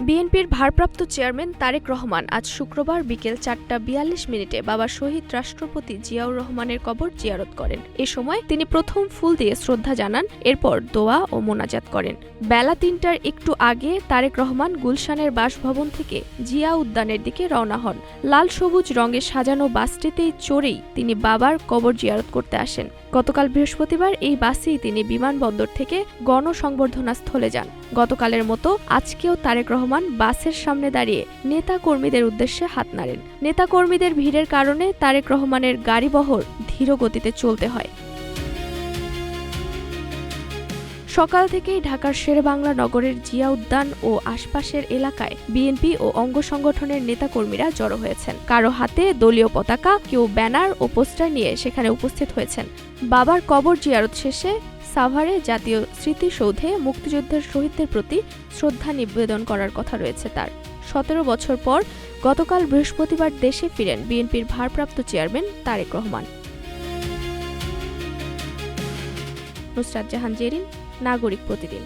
বিএনপির ভারপ্রাপ্ত চেয়ারম্যান তারেক রহমান আজ শুক্রবার বিকেল ৪:৪২ বাবা শহীদ রাষ্ট্রপতি জিয়াউর রহমানের কবর জিয়ারত করেন। এ সময় তিনি প্রথম ফুল দিয়ে শ্রদ্ধা জানান, এরপর দোয়া ও মোনাজাত করেন। বেলা ৩টার একটু আগে তারেক রহমান গুলশানের বাসভবন থেকে জিয়া উদ্যানের দিকে রওনা হন। লাল সবুজ রঙে সাজানো বাসটিতেই চড়েই তিনি বাবার কবর জিয়ারত করতে আসেন। গতকাল বৃহস্পতিবার এই বাসেই তিনি বিমানবন্দর থেকে গণসংবর্ধনা স্থলে যান। গতকালের মতো আজকেও তারেক রহমান বাসের সামনে দাঁড়িয়ে নেতা কর্মীদের উদ্দেশ্যে হাত নাড়েন। নেতা কর্মীদের ভিড়ের কারণে তারেক রহমানের গাড়িবহর ধীর গতিতে চলতে হয়। সকাল থেকেই ঢাকার শেরেবাংলা নগরের জিয়া উদ্যান ও আশপাশের এলাকায় বিএনপি ও অঙ্গ সংগঠনের নেতাকর্মীরা জড়ো হয়েছেন। কারো হাতে দলীয় পতাকা, কেউ ব্যানার ও পোস্টার নিয়ে সেখানে উপস্থিত হয়েছেন। বাবার কবর জিয়ারত শেষে সাভারে জাতীয় স্মৃতিসৌধে মুক্তিযুদ্ধের শহীদদের প্রতি শ্রদ্ধা নিবেদন করার কথা রয়েছে তার। ১৭ বছর পর গতকাল বৃহস্পতিবার দেশে ফিরেন বিএনপির ভারপ্রাপ্ত চেয়ারম্যান তারেক রহমান। নুসরাত জাহান জেরিন, নাগরিক প্রতিদিন।